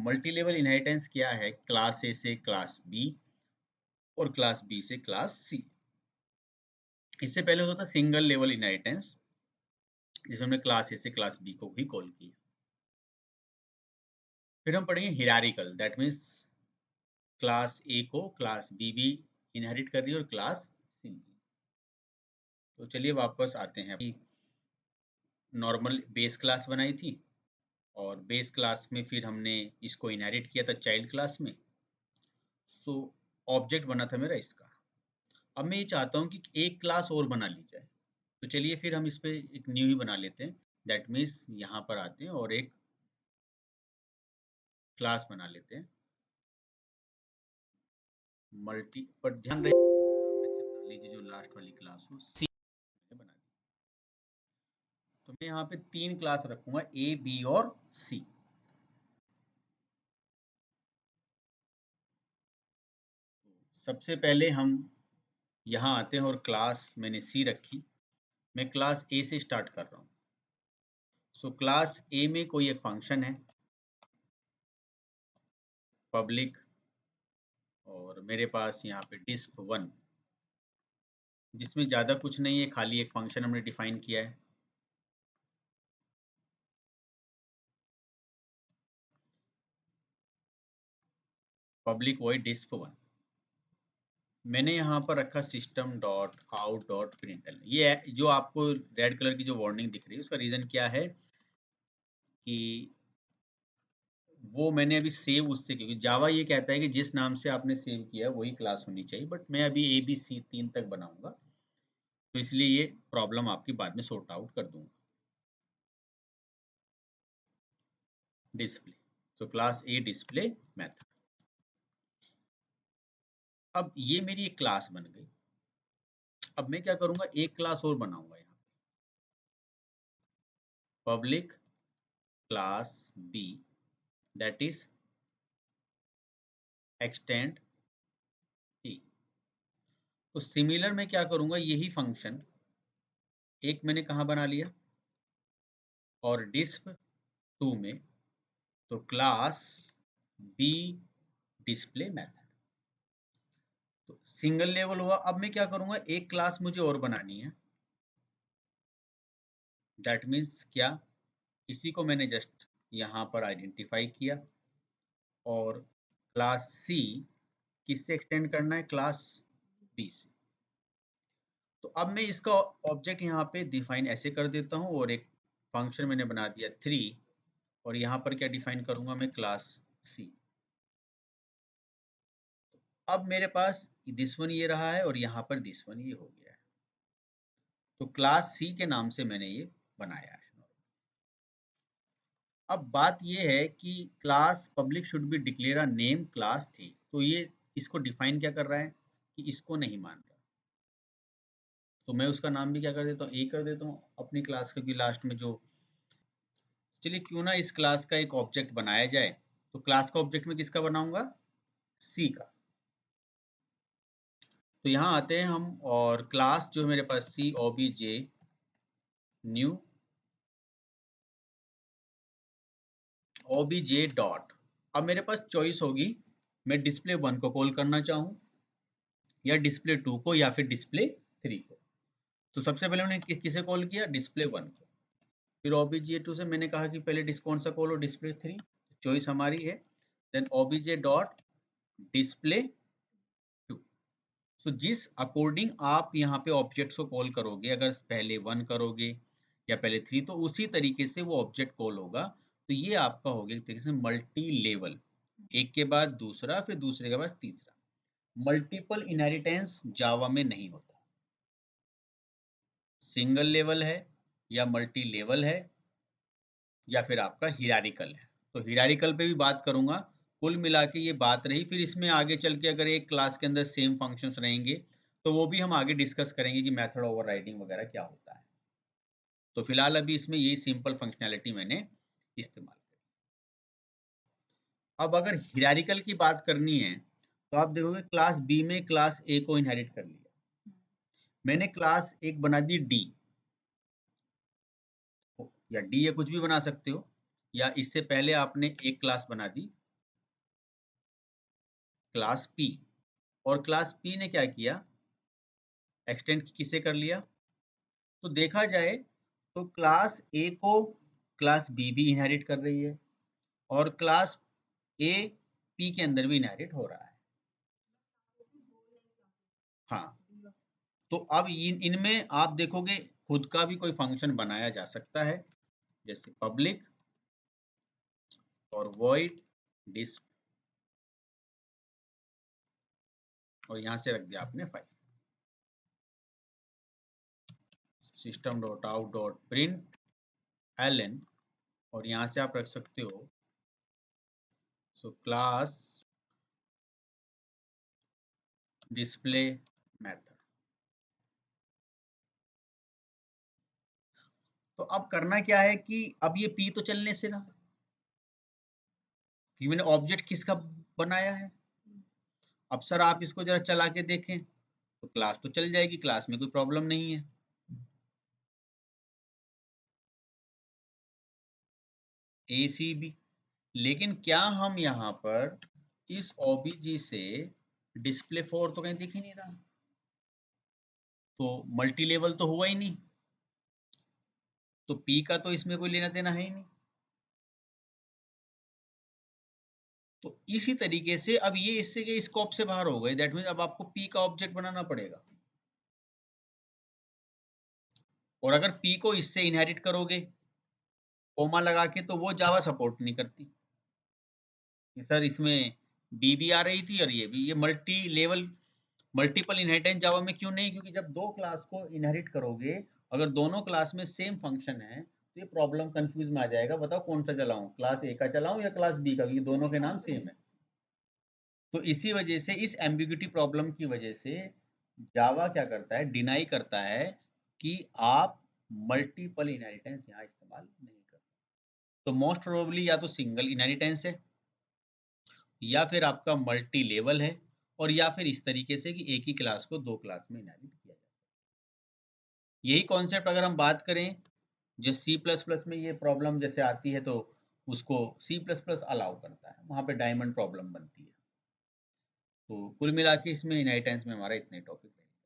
Multi level inheritance क्या है? Class ए से क्लास बी और क्लास बी से क्लास सी। इससे पहले होता था सिंगल लेवल इनहेरिटेंस, जिसमें हमने क्लास ए से क्लास बी को भी कॉल किया। फिर हम पढ़ेंगे हिरारिकल, दैट मीन्स क्लास ए को क्लास बी भी इनहेरिट कर रही है और क्लास सी भी। तो चलिए वापस आते हैं। नॉर्मल बेस क्लास बनाई थी और बेस क्लास में फिर हमने इसको इनहेरिट किया था चाइल्ड क्लास में। सो ऑब्जेक्ट बना था मेरा इसका। अब मैं ये चाहता हूँ कि एक क्लास और बना ली जाए, तो चलिए फिर हम इस पे एक न्यू ही बना लेते हैं। दैट मीन्स यहाँ पर आते हैं और एक क्लास बना लेते हैं मल्टी, पर ध्यान रहे मान लीजिए जो लास्ट वाली क्लास हो सी बना दी। तो मैं यहाँ पे 3 क्लास रखूंगा, ए बी और सी। सबसे पहले हम यहाँ आते हैं और क्लास मैंने सी रखी, मैं क्लास ए से स्टार्ट कर रहा हूँ। सो क्लास ए में कोई एक फंक्शन है पब्लिक, और मेरे पास यहाँ पे disk1, जिसमें ज़्यादा कुछ नहीं है, खाली एक फंक्शन हमने डिफाइन किया है। Public void disk1। मैंने यहाँ पर रखा system डॉट आउट डॉट प्रिंटल। ये जो आपको रेड कलर की जो वार्निंग दिख रही है उसका रीज़न क्या है कि वो मैंने अभी सेव उससे, क्योंकि जावा ये कहता है कि जिस नाम से आपने सेव किया है वही क्लास होनी चाहिए, बट मैं अभी ए बी सी 3 तक बनाऊंगा, तो इसलिए ये प्रॉब्लम आपकी बाद में सॉर्ट आउट कर दूंगा। डिस्प्ले, तो क्लास ए डिस्प्ले मेथड। अब ये मेरी एक क्लास बन गई। अब मैं क्या करूंगा, एक क्लास और बनाऊंगा यहाँ, public class B, that is extend E. तो सिमिलर मैं क्या करूंगा, यही फंक्शन एक मैंने कहाँ बना लिया और disk2 में, तो क्लास बी डिस्प्ले मेथड। तो सिंगल लेवल हुआ। अब मैं क्या करूंगा, एक क्लास मुझे और बनानी है, दैट मीन्स क्या, इसी को मैंने जस्ट यहाँ पर आइडेंटिफाई किया, और क्लास सी किससे एक्सटेंड करना है, क्लास बी से। तो अब मैं इसका ऑब्जेक्ट यहाँ पे डिफाइन ऐसे कर देता हूँ, और एक फंक्शन मैंने बना दिया 3, और यहाँ पर क्या डिफाइन करूंगा मैं, क्लास सी। अब मेरे पास दिस वन ये रहा है और यहाँ पर दिस वन ये हो गया है, तो क्लास सी के नाम से मैंने ये बनाया है। अब बात ये है कि class public should be declare a name class ए, तो ये इसको डिफाइन क्या कर रहा है कि इसको नहीं मान रहा, तो मैं उसका नाम भी क्या कर देता हूँ, ए कर देता हूँ अपनी क्लास के भी लास्ट में जो। चलिए क्यों ना इस क्लास का एक ऑब्जेक्ट बनाया जाए, तो क्लास का ऑब्जेक्ट में किसका बनाऊंगा, सी का। तो यहाँ आते हैं हम, और क्लास जो मेरे पास सी ओबीजे न्यू ओबीजे डॉट। अब मेरे पास चॉइस होगी, मैं डिस्प्ले 1 को कॉल करना चाहूँ या डिस्प्ले 2 को या फिर डिस्प्ले 3 को। तो सबसे पहले मैंने किसे कॉल किया, डिस्प्ले 1 को। फिर obj2 से मैंने कहा कि पहले कौन सा कॉल हो, डिस्प्ले 3, चॉइस हमारी है। Then obj dot display 2। So जिस अकॉर्डिंग आप यहाँ पे ऑब्जेक्ट्स को कॉल करोगे, अगर पहले 1 करोगे या पहले 3, तो उसी तरीके से वो ऑब्जेक्ट कॉल होगा। तो ये आपका हो गया एक तरीके से मल्टी लेवल, एक के बाद दूसरा फिर दूसरे के बाद तीसरा। मल्टीपल इनहेरिटेंस जावा में नहीं होता, सिंगल लेवल है या मल्टी लेवल है या फिर आपका हिरारिकल है। तो हिरारिकल पे भी बात करूंगा। कुल मिला के ये बात रही, फिर इसमें आगे चल के अगर एक क्लास के अंदर सेम फंक्शंस रहेंगे तो वो भी हम आगे डिस्कस करेंगे कि मेथड ओवरराइडिंग वगैरह क्या होता है। तो फिलहाल अभी इसमें यही सिंपल फंक्शनैलिटी मैंने इस्तेमाल की। अब अगर हिरारिकल की बात करनी है तो आप देखोगे क्लास बी में क्लास ए को इनहेरिट कर लिया, मैंने क्लास एक बना दी डी, या डी या कुछ भी बना सकते हो, या इससे पहले आपने एक क्लास बना दी क्लास पी, और क्लास पी ने क्या किया, एक्सटेंड किसे कर लिया। तो देखा जाए तो क्लास ए को क्लास बी भी इनहेरिट कर रही है, और क्लास ए पी के अंदर भी इनहेरिट हो रहा है। हाँ, तो अब इनमें आप देखोगे खुद का भी कोई फंक्शन बनाया जा सकता है, जैसे पब्लिक और void डिस्प, और यहां से रख दिया आपने फाइल system.out.println, और यहां से आप रख सकते हो सो क्लास डिस्प्ले मेथड। तो अब करना क्या है कि अब ये पी तो चलने से रहा, कि मैंने ऑब्जेक्ट किसका बनाया है। अब सर आप इसको जरा चला के देखें, तो क्लास तो चल जाएगी, क्लास में कोई प्रॉब्लम नहीं है। ACB, लेकिन क्या हम यहाँ पर इस OBG से डिस्प्ले 4 तो कहीं दिख ही नहीं रहा, तो मल्टी लेवल तो हुआ ही नहीं, तो P का तो इसमें कोई लेना देना है ही नहीं। तो इसी तरीके से अब ये इससे के स्कोप से बाहर हो गए, दैट मीन्स अब आपको P का ऑब्जेक्ट बनाना पड़ेगा, और अगर P को इससे इनहेरिट करोगे कोमा लगा के, तो वो जावा सपोर्ट नहीं करती कि सर इसमें बी भी आ रही थी और ये भी, ये मल्टी लेवल मल्टीपल इनहेरिटेंस जावा में क्यों नहीं, क्योंकि जब दो क्लास को इनहेरिट करोगे, अगर दोनों क्लास में सेम फंक्शन है तो ये प्रॉब्लम कंफ्यूज में आ जाएगा, बताओ कौन सा चलाऊं, क्लास ए का चलाऊं या क्लास बी का, क्योंकि दोनों के नाम सेम है। तो इसी वजह से, इस एम्बिग्यूटी प्रॉब्लम की वजह से जावा क्या करता है, डिनाई करता है कि आप मल्टीपल इनहेरिटेंस यहाँ इस्तेमाल नहीं कर सकते। तो मोस्ट प्रोबेबली या तो सिंगल इनहेरिटेंस है, या फिर आपका मल्टी लेवल है, और या फिर इस तरीके से कि एक ही क्लास को दो क्लास में इनहेरिट किया जाए। यही कॉन्सेप्ट अगर हम बात करें जो C++ में ये प्रॉब्लम जैसे आती है, तो उसको C++ अलाउ करता है, वहां पे डायमंड प्रॉब्लम बनती है। तो कुल मिला के इसमें इनहेरिटेंस में हमारा इतने टॉपिक